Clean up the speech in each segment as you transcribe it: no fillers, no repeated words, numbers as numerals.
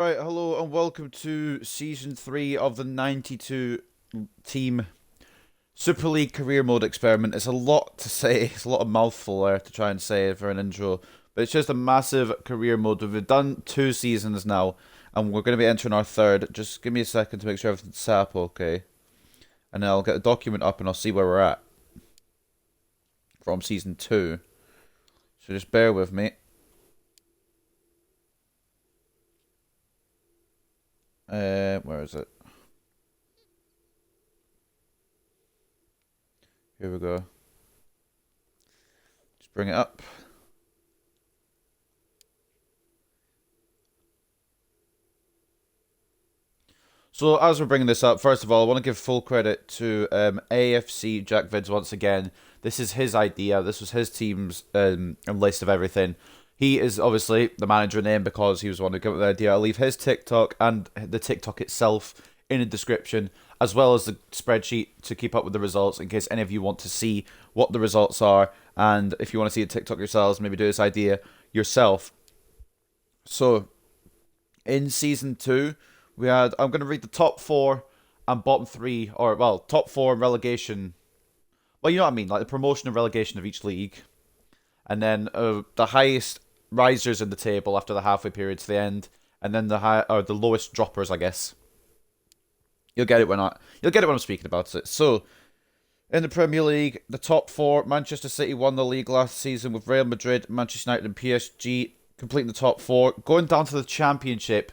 Right, hello and welcome to season 3 of the 92 team Super League career mode experiment. It's a lot to say, it's a lot of mouthful there to try and say for an intro, but it's just a massive career mode. We've done 2 seasons now, and we're going to be entering our third. Just give me a second to make sure everything's set up okay, and then I'll get the document up and I'll see where we're at from season 2. So just bear with me. Where is it? Here we go. Just bring it up. So as we're bringing this up, first of all, I want to give full credit to AFC Jack Vids once again. This is his idea. This was his team's list of everything. He is obviously the manager name because he was the one who came up with the idea. I'll leave his TikTok and the TikTok itself in the description, as well as the spreadsheet to keep up with the results in case any of you want to see what the results are. And if you want to see the TikTok yourselves, maybe do this idea yourself. So, in season 2, we had, I'm going to read the top 4 and bottom 3, or, well, top 4 and relegation. Well, you know what I mean, like the promotion and relegation of each league. And then the highest risers in the table after the halfway period to the end. And then the lowest droppers, I guess. You'll get it when I'm speaking about it. So, in the Premier League, the top 4, Manchester City won the league last season with Real Madrid, Manchester United and PSG completing the top 4. Going down to the Championship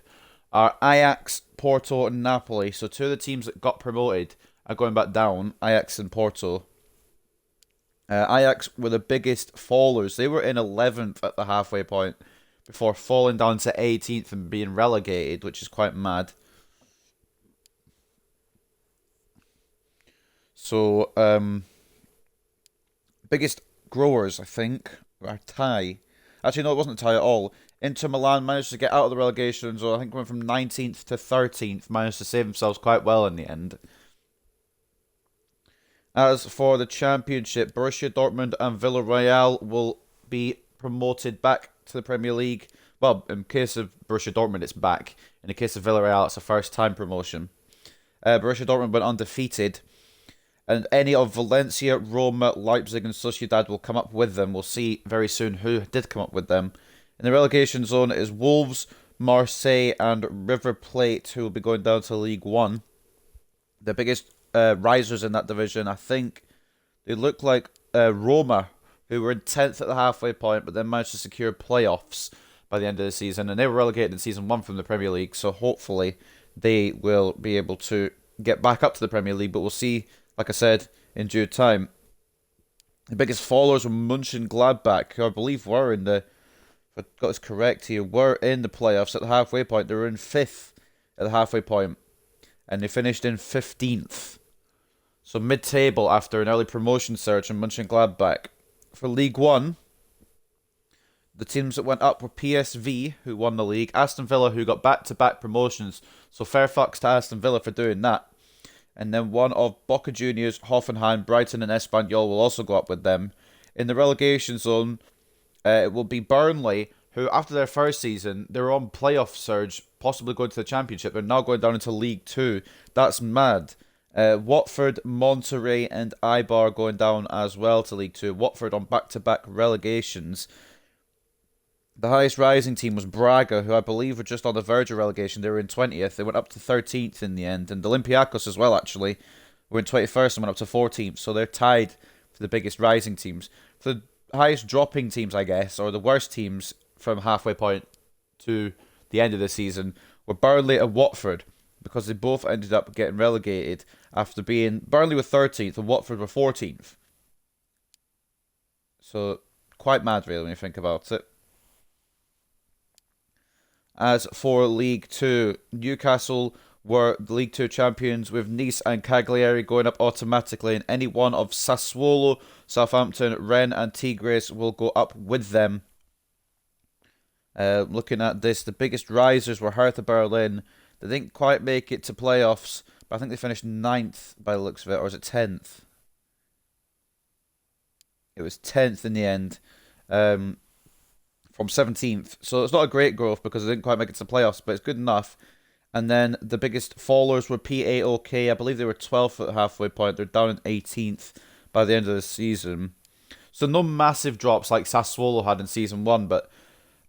are Ajax, Porto and Napoli. So 2 of the teams that got promoted are going back down, Ajax and Porto. Ajax were the biggest fallers. They were in 11th at the halfway point before falling down to 18th and being relegated, which is quite mad. So, biggest growers, I think, are tie. Actually, no, it wasn't a tie at all. Inter Milan managed to get out of the relegation zone. I think went from 19th to 13th, managed to save themselves quite well in the end. As for the Championship, Borussia Dortmund and Villarreal will be promoted back to the Premier League. Well, in case of Borussia Dortmund, it's back. In the case of Villarreal, it's a first-time promotion. Borussia Dortmund went undefeated. And any of Valencia, Roma, Leipzig and Sociedad will come up with them. We'll see very soon who did come up with them. In the relegation zone is Wolves, Marseille and River Plate, who will be going down to League One. The biggest risers in that division, I think, they look like Roma, who were in 10th at the halfway point, but then managed to secure playoffs by the end of the season. And they were relegated in Season 1 from the Premier League, so hopefully they will be able to get back up to the Premier League. But we'll see, like I said, in due time. The biggest fallers were Mönchengladbach, who I believe were in the, if I got this correct here, were in the playoffs at the halfway point. They were in 5th at the halfway point, and they finished in 15th. So mid-table after an early promotion surge in Mönchengladbach. For League One, the teams that went up were PSV, who won the league, Aston Villa, who got back-to-back promotions. So fair fucks to Aston Villa for doing that. And then one of Boca Juniors, Hoffenheim, Brighton and Espanyol will also go up with them. In the relegation zone, it will be Burnley, who after their first season, they were on playoff surge, possibly going to the Championship. They're now going down into League 2. That's mad. Watford, Monterrey and Eibar going down as well to League 2. Watford on back-to-back relegations. The highest rising team was Braga, who I believe were just on the verge of relegation. They were in 20th. They went up to 13th in the end. And Olympiacos as well, actually, were in 21st and went up to 14th. So they're tied for the biggest rising teams. For the highest dropping teams, I guess, or the worst teams from halfway point to the end of the season, were Burnley and Watford, because they both ended up getting relegated after being... Burnley were 13th and Watford were 14th. So, quite mad, really, when you think about it. As for League 2, Newcastle were the League 2 champions with Nice and Cagliari going up automatically, and any one of Sassuolo, Southampton, Rennes and Tigres will go up with them. Looking at this, the biggest risers were Hertha Berlin. They didn't quite make it to playoffs, but I think they finished 9th by the looks of it, or was it 10th? It was 10th in the end. For from 17th. So it's not a great growth because they didn't quite make it to the playoffs, but it's good enough. And then the biggest fallers were PAOK. I believe they were 12th at the halfway point. They're down in 18th by the end of the season. So no massive drops like Sassuolo had in season one, but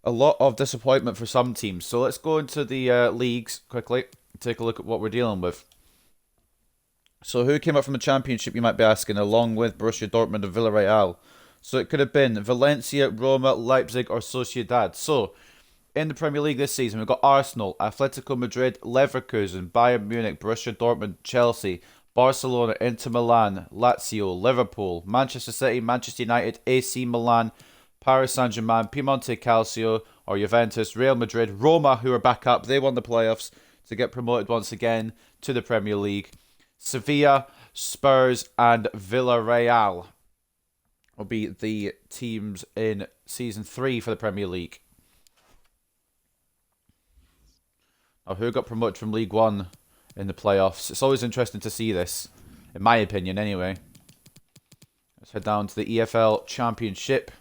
a lot of disappointment for some teams. So let's go into the leagues quickly. Take a look at what we're dealing with. So who came up from the championship, you might be asking, along with Borussia Dortmund and Villarreal? So it could have been Valencia, Roma, Leipzig, or Sociedad. So in the Premier League this season, we've got Arsenal, Atletico Madrid, Leverkusen, Bayern Munich, Borussia Dortmund, Chelsea, Barcelona, Inter Milan, Lazio, Liverpool, Manchester City, Manchester United, AC Milan, Paris Saint-Germain, Piemonte Calcio, or Juventus, Real Madrid, Roma, who are back up. They won the playoffs to get promoted once again to the Premier League. Sevilla, Spurs, and Villarreal will be the teams in Season 3 for the Premier League. Now, who got promoted from League 1 in the playoffs? It's always interesting to see this, in my opinion anyway. Let's head down to the EFL Championship.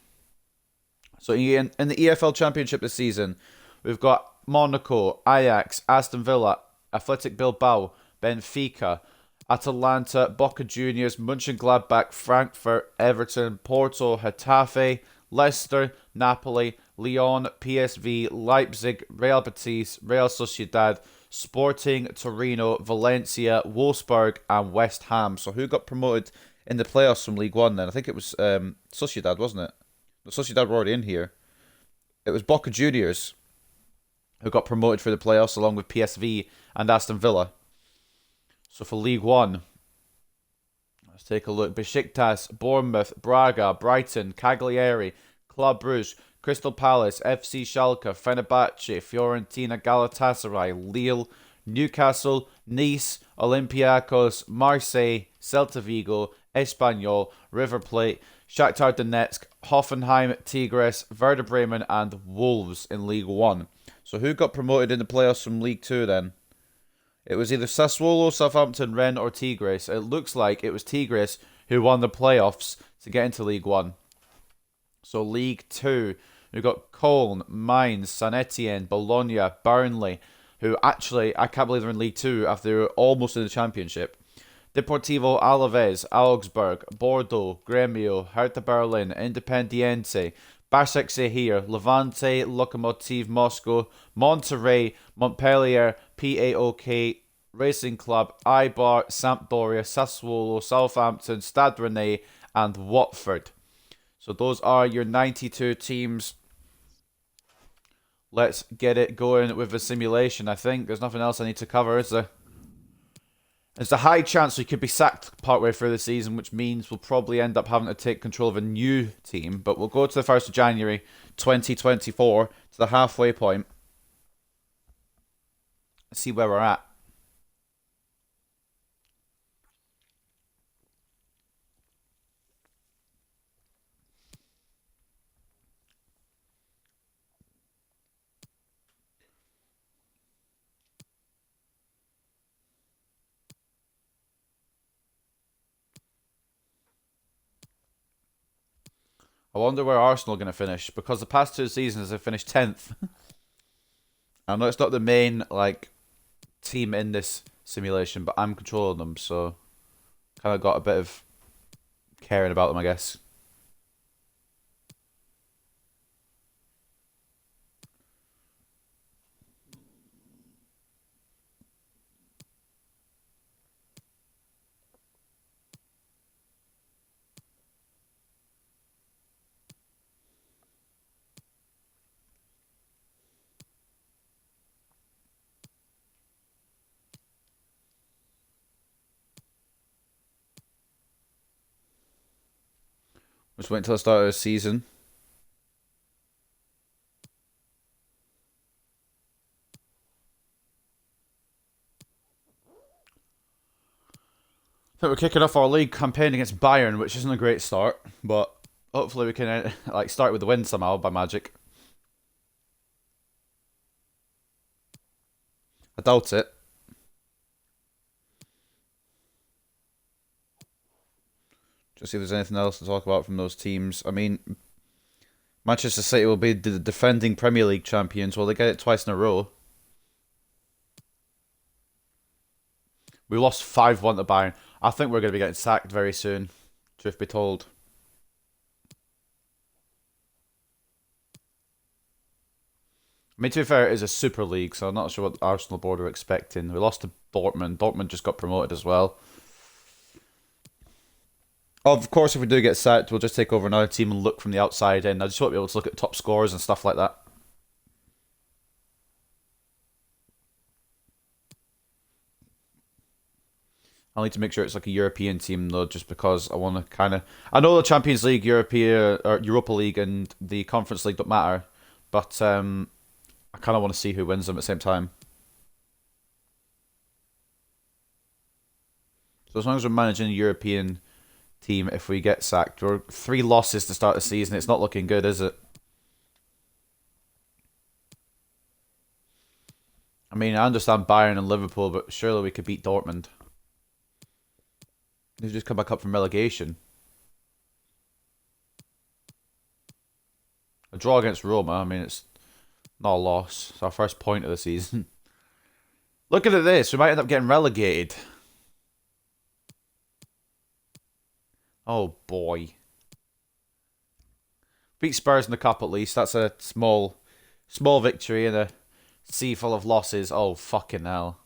So in the EFL Championship this season, we've got Monaco, Ajax, Aston Villa, Athletic Bilbao, Benfica, Atalanta, Boca Juniors, Mönchengladbach, Frankfurt, Everton, Porto, Getafe, Leicester, Napoli, Lyon, PSV, Leipzig, Real Betis, Real Sociedad, Sporting, Torino, Valencia, Wolfsburg, and West Ham. So who got promoted in the playoffs from League One then? I think it was Sociedad, wasn't it? The Sociedad were already in here. It was Boca Juniors who got promoted for the playoffs along with PSV and Aston Villa. So for League One, let's take a look. Besiktas, Bournemouth, Braga, Brighton, Cagliari, Club Brugge, Crystal Palace, FC Schalke, Fenerbahce, Fiorentina, Galatasaray, Lille, Newcastle, Nice, Olympiacos, Marseille, Celta Vigo, Espanyol, River Plate, Shakhtar Donetsk, Hoffenheim, Tigres, Werder Bremen, and Wolves in League One. So who got promoted in the playoffs from League Two then? It was either Sassuolo, Southampton, Rennes, or Tigres. It looks like it was Tigres who won the playoffs to get into League One. So League Two, we've got Cologne, Mainz, Saint Etienne, Bologna, Burnley, who actually, I can't believe they're in League Two after they were almost in the Championship. Deportivo Alaves, Augsburg, Bordeaux, Gremio, Hertha Berlin, Independiente, Başakşehir, Levante, Lokomotiv Moscow, Monterrey, Montpellier, PAOK, Racing Club, Eibar, Sampdoria, Sassuolo, Southampton, Stade Rennais, and Watford. So those are your 92 teams. Let's get it going with the simulation. I think there's nothing else I need to cover, is there? There's a high chance we could be sacked partway through the season, which means we'll probably end up having to take control of a new team. But we'll go to the 1st of January 2024, to the halfway point. See where we're at. I wonder where Arsenal are going to finish, because the past two seasons they've finished 10th. I know it's not the main team in this simulation, but I'm controlling them, so kind of got a bit of caring about them, I guess. Just wait until the start of the season. I think we're kicking off our league campaign against Bayern, which isn't a great start, but hopefully we can start with the win somehow by magic. I doubt it. Just see if there's anything else to talk about from those teams. I mean, Manchester City will be the defending Premier League champions. Will they get it twice in a row? We lost 5-1 to Bayern. I think we're going to be getting sacked very soon, truth be told. I mean, to be fair, it is a Super League, so I'm not sure what Arsenal board are expecting. We lost to Dortmund. Dortmund just got promoted as well. Of course, if we do get sacked, we'll just take over another team and look from the outside in. I just won't be able to look at top scores and stuff like that. I'll need to make sure it's like a European team though, just because I want to kind of. I know the Champions League, Europa League, and the Conference League don't matter, but I kind of want to see who wins them at the same time. So as long as we're managing a European team, if we get sacked, we're 3 losses to start the season. It's not looking good, is it? I mean, I understand Bayern and Liverpool, but surely we could beat Dortmund. They've just come back up from relegation. A draw against Roma, I mean, it's not a loss. It's our first point of the season. Looking at this, we might end up getting relegated. Oh boy. Beat Spurs in the cup at least. That's a small victory in a sea full of losses. Oh fucking hell.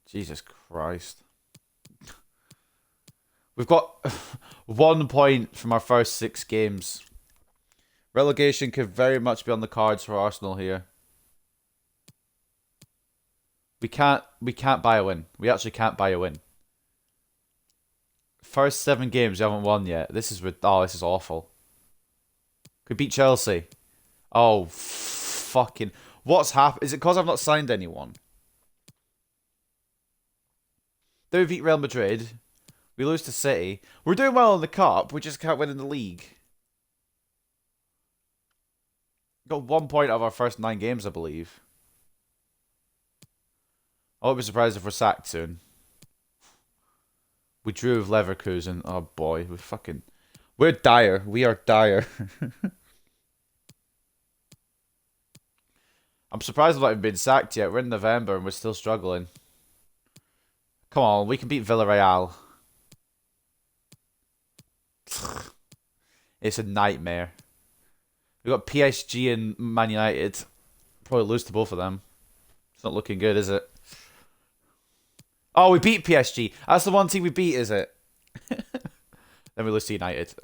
Jesus Christ. We've got 1 point from our first 6 games. Relegation could very much be on the cards for Arsenal here. We can't buy a win. We actually can't buy a win. First 7 games we haven't won yet. This is awful. Could beat Chelsea. Oh fucking what's happened? Is it because I've not signed anyone? Then we beat Real Madrid. We lose to City. We're doing well in the cup. We just can't win in the league. Got 1 point out of our first 9 games, I believe. I won't be surprised if we're sacked soon. We drew with Leverkusen. Oh boy, we're dire. We are dire. I'm surprised we've not even been sacked yet. We're in November and we're still struggling. Come on, we can beat Villarreal. It's a nightmare. We've got PSG and Man United. Probably lose to both of them. It's not looking good, is it? Oh, we beat PSG. That's the one team we beat, is it? Then we lose to United.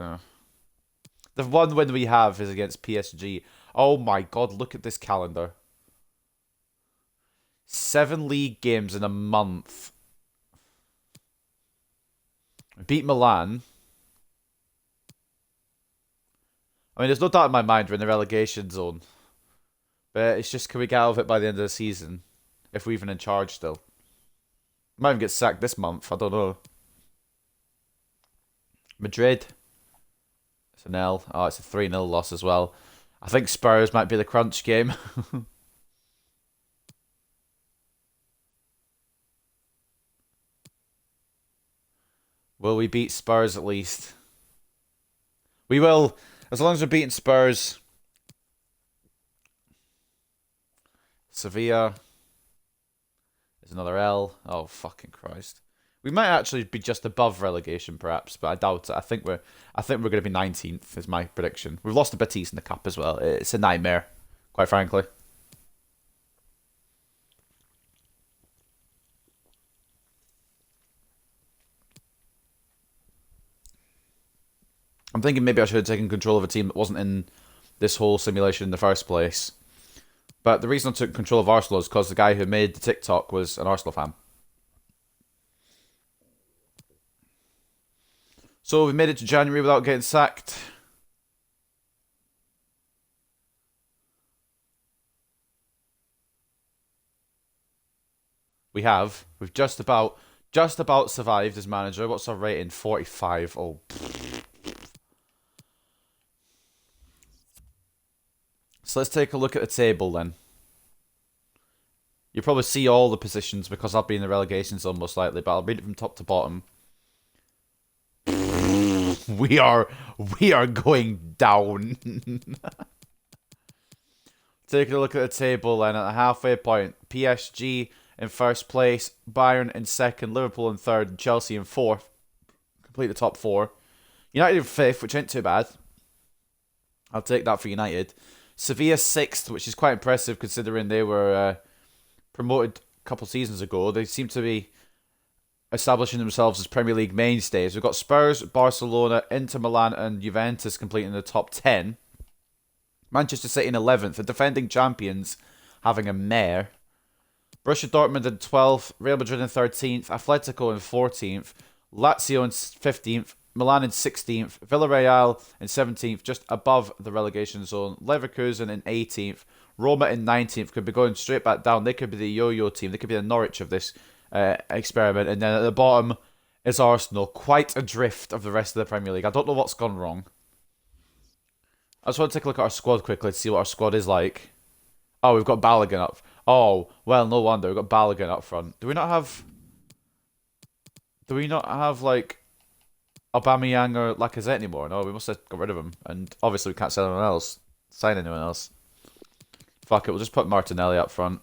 The one win we have is against PSG. Oh my god, look at this calendar. 7 league games in a month. We beat Milan. I mean, there's no doubt in my mind we're in the relegation zone. But it's just, can we get out of it by the end of the season? If we're even in charge still. Might even get sacked this month, I don't know. Madrid. It's an L. Oh, it's a 3-0 loss as well. I think Spurs might be the crunch game. Will we beat Spurs at least? We will. As long as we're beating Spurs. Sevilla is another L. Oh, fucking Christ. We might actually be just above relegation, perhaps, but I doubt it. I think we're going to be 19th, is my prediction. We've lost to Betis in the cup as well. It's a nightmare, quite frankly. I'm thinking maybe I should have taken control of a team that wasn't in this whole simulation in the first place. But the reason I took control of Arsenal is because the guy who made the TikTok was an Arsenal fan. So we made it to January without getting sacked. We have. We've just about survived as manager. What's our rating? 45. Oh. So let's take a look at the table then. You probably see all the positions because I'll be in the relegation zone most likely, but I'll read it from top to bottom. We are we are going down. Taking a look at the table then at the halfway point. PSG in first place, Bayern in second, Liverpool in third, and Chelsea in fourth. Complete the top four. United in fifth, which ain't too bad. I'll take that for United. Sevilla sixth, which is quite impressive considering they were promoted a couple seasons ago. They seem to be establishing themselves as Premier League mainstays. We've got Spurs, Barcelona, Inter Milan, and Juventus completing the top 10. Manchester City in 11th, the defending champions having a mare. Borussia Dortmund in 12th, Real Madrid in 13th, Atletico in 14th, Lazio in 15th, Milan in 16th, Villarreal in 17th, just above the relegation zone, Leverkusen in 18th, Roma in 19th, could be going straight back down. They could be the yo-yo team. They could be the Norwich of this experiment. And then at the bottom is Arsenal, quite adrift of the rest of the Premier League. I don't know what's gone wrong. I just want to take a look at our squad quickly to see what our squad is like. Oh, we've got Balogun up. Oh, well, no wonder. We've got Balogun up front. Do we not have... like, Aubameyang or Lacazette anymore? No, we must have got rid of him. And obviously we can't sell anyone else. Sign anyone else. Fuck it, we'll just put Martinelli up front.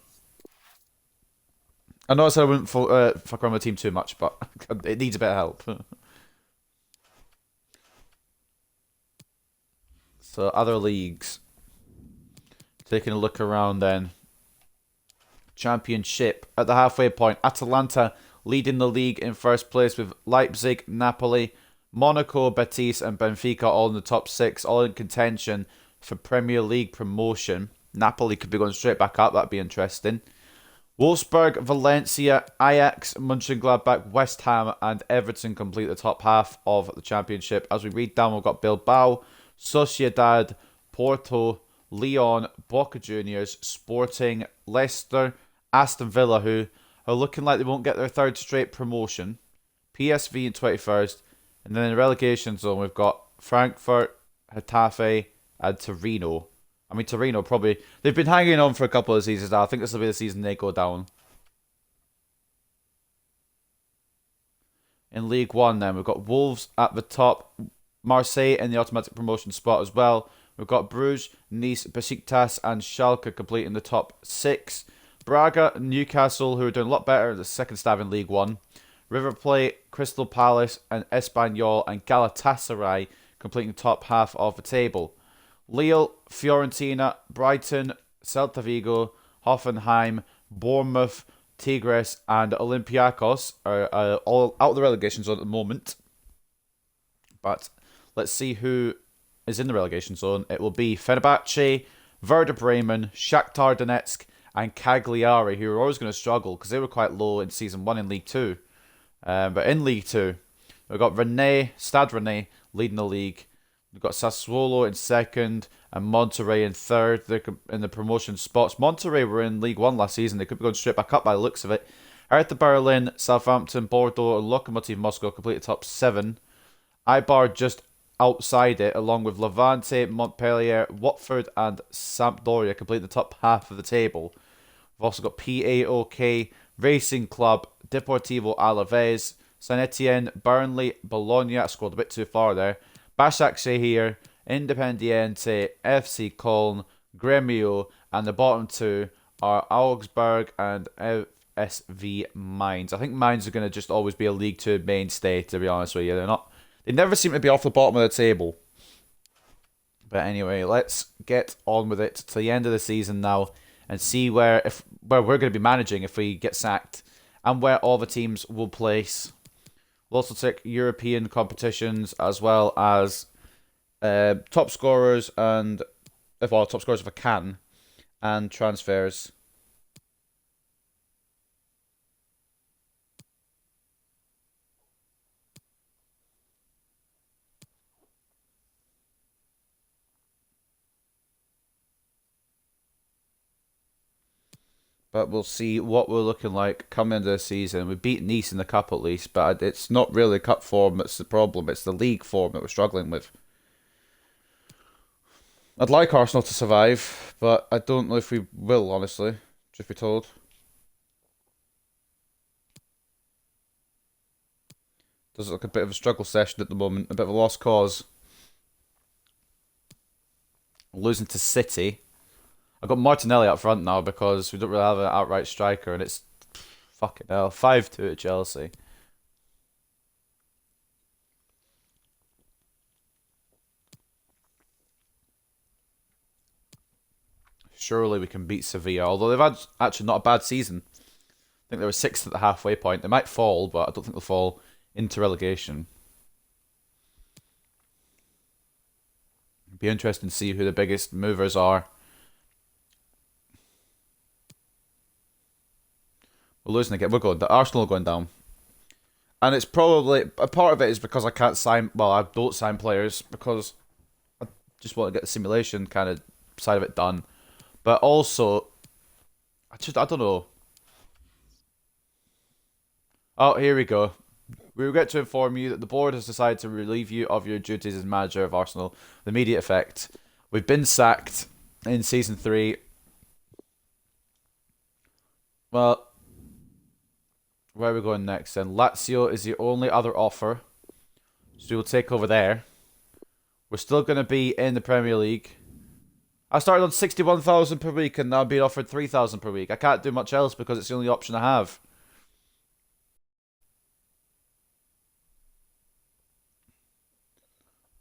I know I said I wouldn't fuck around with the team too much, but it needs a bit of help. So, other leagues. Taking a look around then. Championship. At the halfway point, Atalanta leading the league in first place with Leipzig, Napoli, Monaco, Betis, and Benfica all in the top 6, all in contention for Premier League promotion. Napoli could be going straight back up, that'd be interesting. Wolfsburg, Valencia, Ajax, Mönchengladbach, West Ham, and Everton complete the top half of the championship. As we read down, we've got Bilbao, Sociedad, Porto, Lyon, Boca Juniors, Sporting, Leicester, Aston Villa, who are looking like they won't get their third straight promotion. PSV in 21st. And then in the relegation zone, we've got Frankfurt, Getafe, and Torino. I mean, Torino probably... They've been hanging on for a couple of seasons now. I think this will be the season they go down. In League 1 then, we've got Wolves at the top. Marseille in the automatic promotion spot as well. We've got Bruges, Nice, Besiktas, and Schalke completing the top 6. Braga, Newcastle, who are doing a lot better, the second stab in League 1. River Plate, Crystal Palace, and Espanyol, and Galatasaray completing the top half of the table. Lille, Fiorentina, Brighton, Celta Vigo, Hoffenheim, Bournemouth, Tigres, and Olympiacos are all out of the relegation zone at the moment. But let's see who is in the relegation zone. It will be Fenerbahce, Werder Bremen, Shakhtar Donetsk, and Cagliari, who are always going to struggle because they were quite low in Season 1 in League 2. But in League 2, we've got Stade Rennais leading the league. We've got Sassuolo in second and Monterrey in third. They're in the promotion spots. Monterrey were in League 1 last season. They could be going straight back up by the looks of it. Hertha Berlin, Southampton, Bordeaux, and Lokomotiv Moscow complete the top 7. Eibar just outside it, along with Levante, Montpellier, Watford, and Sampdoria complete the top half of the table. We've also got PAOK, Racing Club, Deportivo Alaves, Saint Etienne, Burnley, Bologna. I scrolled a bit too far there. Başakşehir, Independiente, FC Köln, Gremio, and the bottom 2 are Augsburg and FSV Mainz. I think Mainz are going to just always be a League 2 mainstay, to be honest with you. They never seem to be off the bottom of the table. But anyway, let's get on with it to the end of the season now and see where we're going to be managing if we get sacked and where all the teams will place. We'll also take European competitions as well as top scorers and top scorers if I can, and transfers. But we'll see what we're looking like coming into the season. We beat Nice in the cup at least, but it's not really cup form that's the problem. It's the league form that we're struggling with. I'd like Arsenal to survive, but I don't know if we will, honestly, truth be told. There's like a bit of a struggle session at the moment, a bit of a lost cause. Losing to City. I've got Martinelli up front now because we don't really have an outright striker, and it's fucking hell 5-2 at Chelsea. Surely we can beat Sevilla, although they've had actually not a bad season. I think they were sixth at the halfway point. They might fall, but I don't think they'll fall into relegation. It'd be interesting to see who the biggest movers are. We're losing again. Arsenal are going down. And it's probably, a part of it is because I can't sign, well, I don't sign players because I just want to get the simulation kind of side of it done. But also, I don't know. Oh, here we go. We regret to inform you that the board has decided to relieve you of your duties as manager of Arsenal. The immediate effect. We've been sacked in Season 3. Well, where are we going next then? Lazio is the only other offer. So we'll take over there. We're still going to be in the Premier League. I started on 61,000 per week and now I'm being offered 3,000 per week. I can't do much else because it's the only option I have.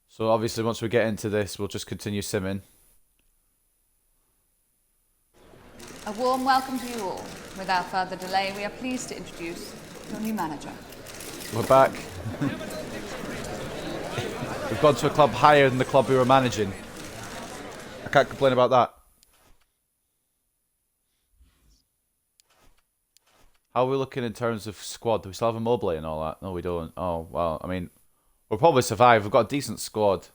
So obviously once we get into this, we'll just continue simming. A warm welcome to you all. Without further delay, we are pleased to introduce your new manager. We're back. We've gone to a club higher than the club we were managing. I can't complain about that. How are we looking in terms of squad? Do we still have Immobile and all that? No, we don't. Oh, well, I mean, we'll probably survive. We've got a decent squad.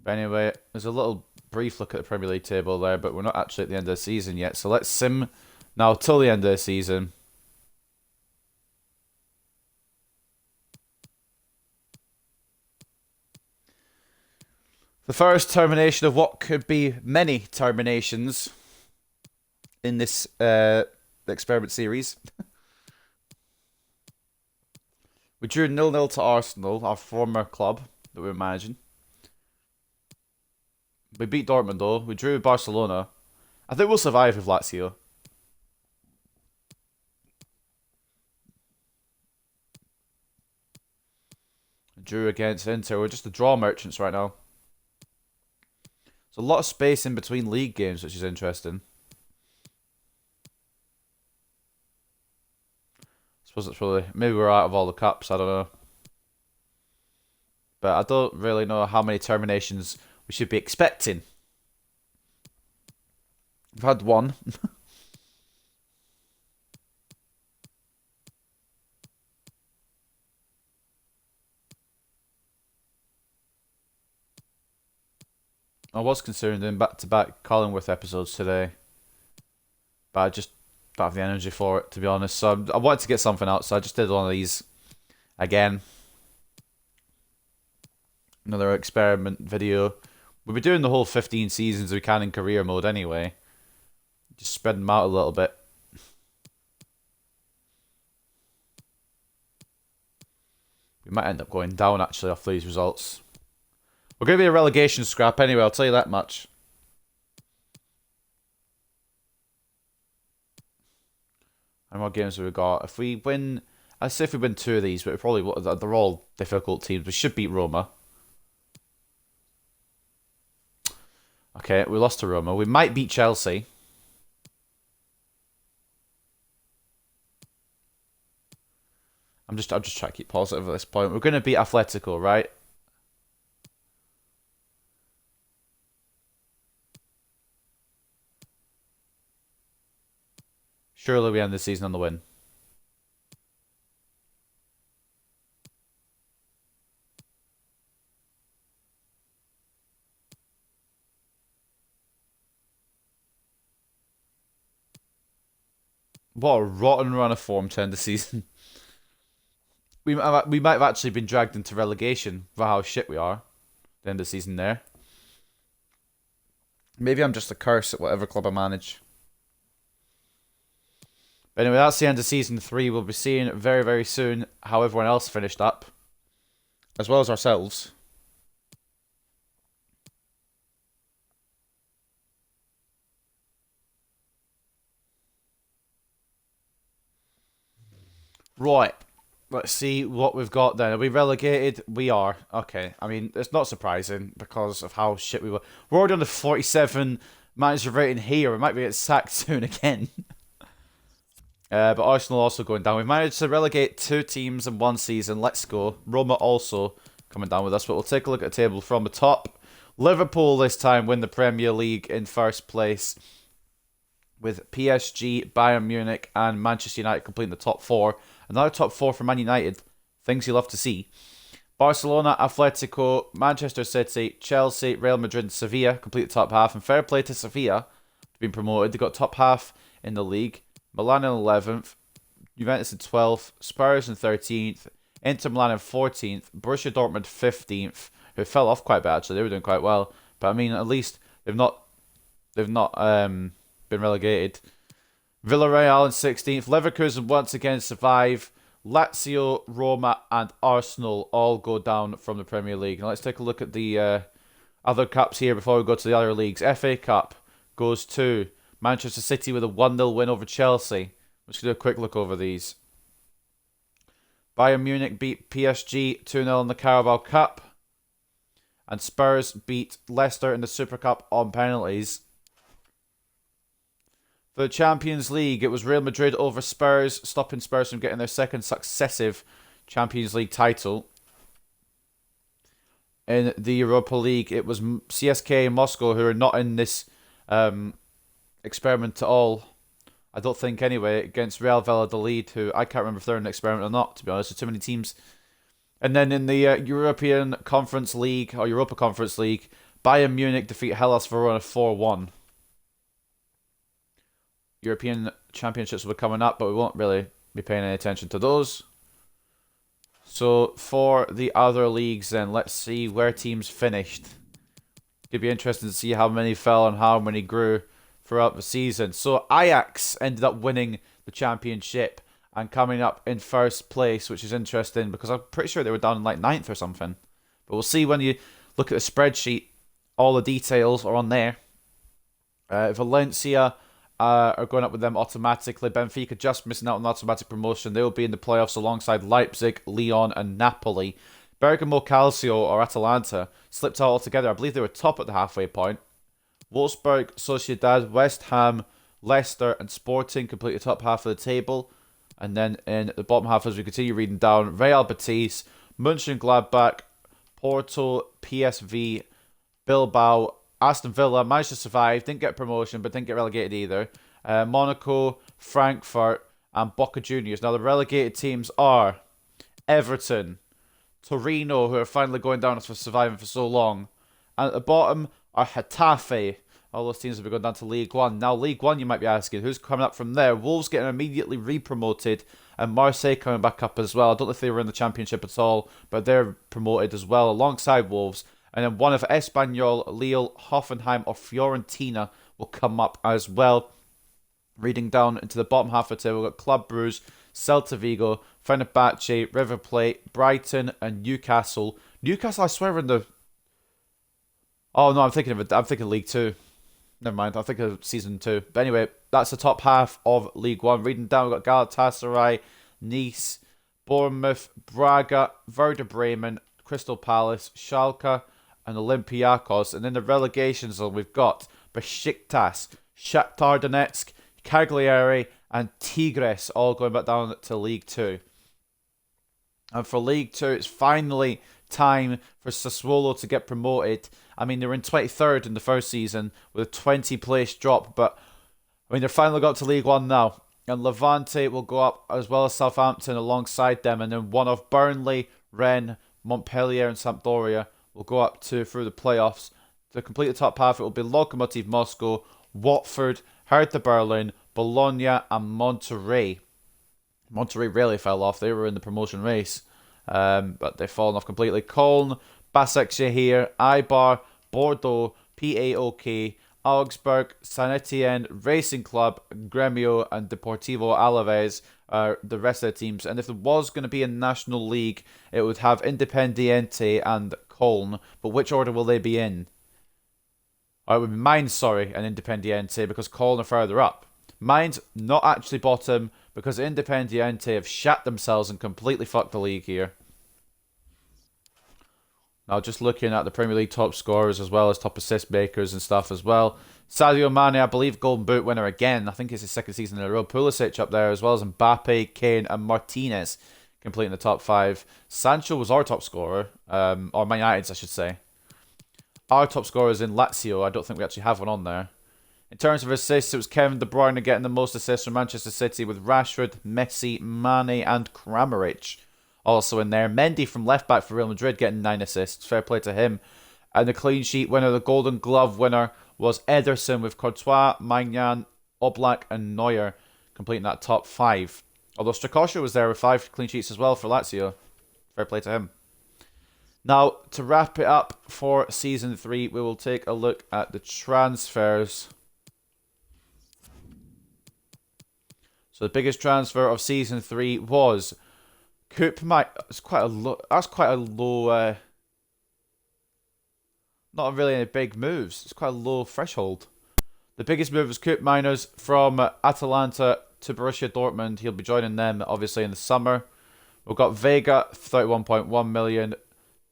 But anyway, there's a little brief look at the Premier League table there, but we're not actually at the end of the season yet. So let's sim now till the end of the season. The first termination of what could be many terminations in this experiment series. We drew 0-0 to Arsenal, our former club that we were managing. We beat Dortmund though. We drew Barcelona. I think we'll survive with Lazio. Drew against Inter. We're just the draw merchants right now. There's a lot of space in between league games, which is interesting. I suppose it's probably, maybe we're out of all the cups, I don't know. But I don't really know how many terminations we should be expecting. We've had one. I was considering doing back-to-back Collingwood episodes today. But I just don't have the energy for it, to be honest. So I wanted to get something out, so I just did one of these again. Another experiment video. We'll be doing the whole 15 seasons we can in career mode anyway. Just spreading them out a little bit. We might end up going down actually off these results. We're going to be a relegation scrap anyway, I'll tell you that much. How many more games have we got? If we win, I'd say if we win 2 of these, but they're all difficult teams. We should beat Roma. Okay, we lost to Roma. We might beat Chelsea. I'm just trying to keep positive at this point. We're going to beat Atletico, right? Surely we end the season on the win. What a rotten run of form to end the season. We might have actually been dragged into relegation for how shit we are. The end of the season there. Maybe I'm just a curse at whatever club I manage. But anyway, that's the end of Season 3. We'll be seeing very, very soon how everyone else finished up, as well as ourselves. Right. Let's see what we've got then. Are we relegated? We are. Okay. I mean, it's not surprising because of how shit we were. We're already on the 47 manager rating here. We might be getting sacked soon again. But Arsenal also going down. We've managed to relegate 2 teams in 1 season. Let's go. Roma also coming down with us. But we'll take a look at the table from the top. Liverpool this time win the Premier League in first place, with PSG, Bayern Munich, and Manchester United completing the top 4. Another top 4 for Man United. Things you love to see. Barcelona, Atletico, Manchester City, Chelsea, Real Madrid, and Sevilla complete the top half. And fair play to Sevilla, being promoted. They got top half in the league. Milan in 11th, Juventus in 12th, Spurs in 13th, Inter Milan in 14th, Borussia Dortmund 15th, who fell off quite a bit actually. They were doing quite well, but I mean, at least they've not been relegated. Villarreal in 16th, Leverkusen once again survive. Lazio, Roma, and Arsenal all go down from the Premier League. Now let's take a look at the other cups here before we go to the other leagues. FA Cup goes to Manchester City with a 1-0 win over Chelsea. Let's do a quick look over these. Bayern Munich beat PSG 2-0 in the Carabao Cup. And Spurs beat Leicester in the Super Cup on penalties. For the Champions League, it was Real Madrid over Spurs, stopping Spurs from getting their second successive Champions League title. In the Europa League, it was CSKA and Moscow, who are not in this experiment at all. I don't think, anyway, against Real Valladolid, who I can't remember if they're in an experiment or not, to be honest. There's too many teams. And then in the European Conference League, or Europa Conference League, Bayern Munich defeat Hellas Verona 4-1. European Championships will be coming up, but we won't really be paying any attention to those. So for the other leagues then, let's see where teams finished. It'd be interesting to see how many fell and how many grew throughout the season. So Ajax ended up winning the championship and coming up in first place, which is interesting because I'm pretty sure they were down in like 9th or something. But we'll see when you look at the spreadsheet. All the details are on there. Valencia are going up with them automatically. Benfica just missing out on automatic promotion. They will be in the playoffs alongside Leipzig, Lyon, and Napoli. Bergamo Calcio, or Atalanta, slipped out altogether. I believe they were top at the halfway point. Wolfsburg, Sociedad, West Ham, Leicester, and Sporting complete the top half of the table. And then in the bottom half, as we continue reading down, Real Betis, Mönchengladbach, Porto, PSV, Bilbao, Aston Villa managed to survive, didn't get promotion, but didn't get relegated either. Monaco, Frankfurt, and Boca Juniors. Now, the relegated teams are Everton, Torino, who are finally going down after surviving for so long. And at the bottom are Getafe. All those teams have been going down to League One. Now, League One, you might be asking, who's coming up from there? Wolves getting immediately re-promoted, and Marseille coming back up as well. I don't know if they were in the Championship at all, but they're promoted as well, alongside Wolves. And then one of Espanyol, Lille, Hoffenheim, or Fiorentina will come up as well. Reading down into the bottom half of the table, we've got Club Brugge, Celta Vigo, Fenerbahce, River Plate, Brighton, and Newcastle. Newcastle, I swear, in the... Oh, no, I'm thinking League 2. Never mind, I'm thinking of Season 2. But anyway, that's the top half of League 1. Reading down, we've got Galatasaray, Nice, Bournemouth, Braga, Werder Bremen, Crystal Palace, Schalke, and Olympiacos. And in the relegation zone, we've got Besiktas, Shakhtar Donetsk, Cagliari, and Tigres all going back down to League 2. And for League 2, it's finally time for Sassuolo to get promoted. I mean, they were in 23rd in the first season with a 20-place drop, but I mean, they're finally got to League 1 now. And Levante will go up as well as Southampton alongside them. And then one of Burnley, Rennes, Montpellier, and Sampdoria will go up to through the playoffs. To complete the top half, it will be Lokomotiv Moscow, Watford, Hertha Berlin, Bologna, and Monterrey. Monterrey really fell off. They were in the promotion race, but they've fallen off completely. Cologne, Basak Shehir, Eibar, Bordeaux, PAOK, Augsburg, San Etienne, Racing Club, Gremio, and Deportivo Alaves are the rest of the teams. And if there was going to be a national league, it would have Independiente and Köln. But which order will they be in? Or it would be Mainz, sorry, and Independiente, because Köln are further up. Mainz not actually bottom, because Independiente have shat themselves and completely fucked the league here. Now, just looking at the Premier League top scorers as well as top assist makers and stuff as well. Sadio Mane, I believe, Golden Boot winner again. I think it's his second season in a row. Pulisic up there as well as Mbappe, Kane, and Martinez completing the top 5. Sancho was our top scorer, or Man United's, I should say. Our top scorer is in Lazio. I don't think we actually have one on there. In terms of assists, it was Kevin De Bruyne getting the most assists from Manchester City with Rashford, Messi, Mane, and Kramaric also in there. Mendy from left back for Real Madrid getting 9 assists. Fair play to him. And the clean sheet winner, the Golden Glove winner, was Ederson with Courtois, Maignan, Oblak, and Neuer completing that top 5. Although Strakosha was there with 5 clean sheets as well for Lazio. Fair play to him. Now, to wrap it up for Season 3, we will take a look at the transfers. So the biggest transfer of Season 3 was Koopmeiners. It's quite a low. That's quite a low. Not really any big moves. It's quite a low threshold. The biggest move was Koopmeiners from Atalanta to Borussia Dortmund. He'll be joining them obviously in the summer. We've got Vega 31.1 million.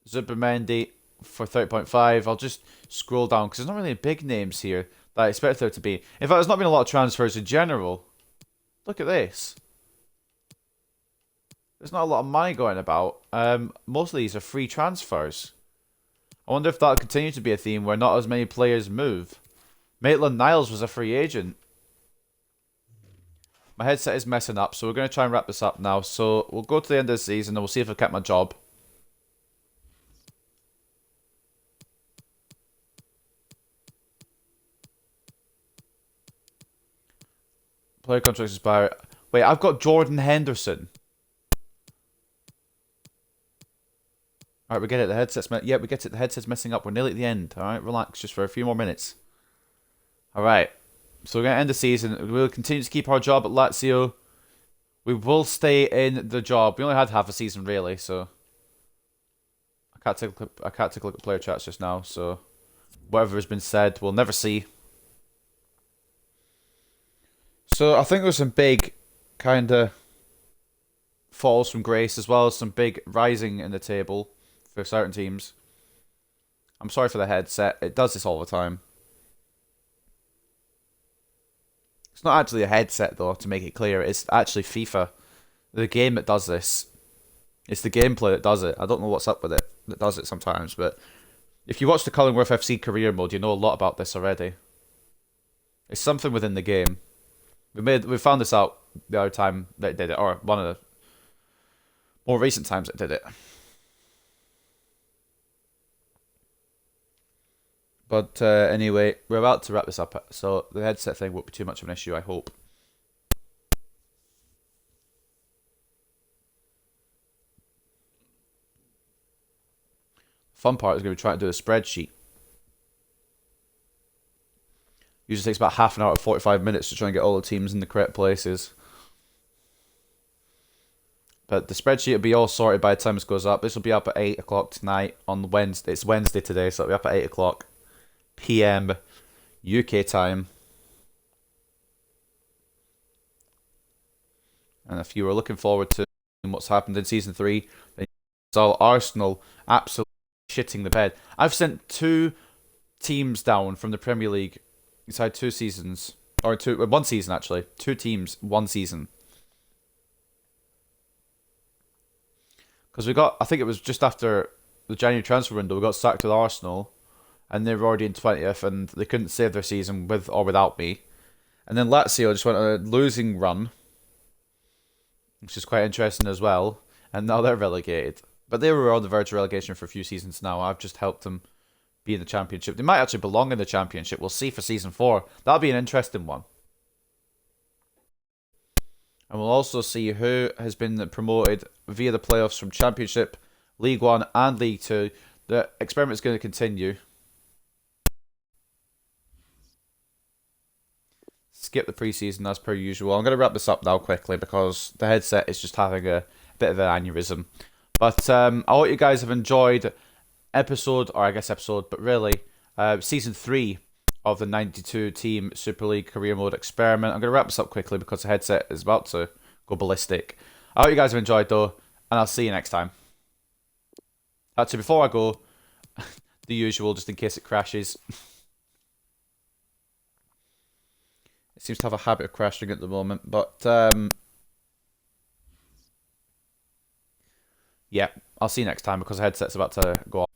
Zubimendi for 30.5. I'll just scroll down because there's not really big names here that I expect there to be. In fact, there's not been a lot of transfers in general. Look at this. There's not a lot of money going about. Most of these are free transfers. I wonder if that'll continue to be a theme where not as many players move. Maitland-Niles was a free agent. My headset is messing up, so we're going to try and wrap this up now. So we'll go to the end of the season and we'll see if I've kept my job. Player contracts expire. Wait, I've got Jordan Henderson. Alright, we get it. The headset's... Yeah, we get it. The headset's messing up. We're nearly at the end. Alright, relax just for a few more minutes. Alright. So we're going to end the season. We'll continue to keep our job at Lazio. We will stay in the job. We only had half a season, really, so... I can't take a look at player chats just now, so... Whatever has been said, we'll never see. So I think there's some big kind of falls from grace as well as some big rising in the table for certain teams. I'm sorry for the headset. It does this all the time. It's not actually a headset though, to make it clear. It's actually FIFA. The game that does this. It's the gameplay that does it. I don't know what's up with it that does it sometimes, but if you watch the Cullingworth FC career mode, you know a lot about this already. It's something within the game. We found this out the other time that it did it, or one of the more recent times it did it. But anyway, we're about to wrap this up, so the headset thing won't be too much of an issue, I hope. Fun part is going to be trying to do a spreadsheet. Usually takes about half an hour to 45 minutes to try and get all the teams in the correct places. But the spreadsheet will be all sorted by the time this goes up. This will be up at 8 o'clock tonight on Wednesday. It's Wednesday today, so it'll be up at 8 o'clock PM UK time. And if you were looking forward to what's happened in Season 3, then you saw Arsenal absolutely shitting the bed. I've sent 2 teams down from the Premier League inside 2 seasons. Or 1 season, actually. 2 teams, 1 season. Because we got, I think it was just after the January transfer window, we got sacked with Arsenal. And they were already in 20th, and they couldn't save their season with or without me. And then Lazio just went on a losing run, which is quite interesting as well. And now they're relegated. But they were on the verge of relegation for a few seasons now. I've just helped them be in the Championship. They might actually belong in the Championship. We'll see for Season 4. That'll be an interesting one. And we'll also see who has been promoted via the playoffs from Championship, League 1 and League 2. The experiment's going to continue. skip the preseason as per usual. I'm going to wrap this up now quickly because the headset is just having a bit of an aneurysm. But I hope you guys have enjoyed but really, season 3 of the 92 team Super League career mode experiment. I'm going to wrap this up quickly because the headset is about to go ballistic. I hope you guys have enjoyed though, and I'll see you next time. Actually, before I go, the usual, just in case it crashes. It seems to have a habit of crashing at the moment, but yeah, I'll see you next time because the headset's about to go off.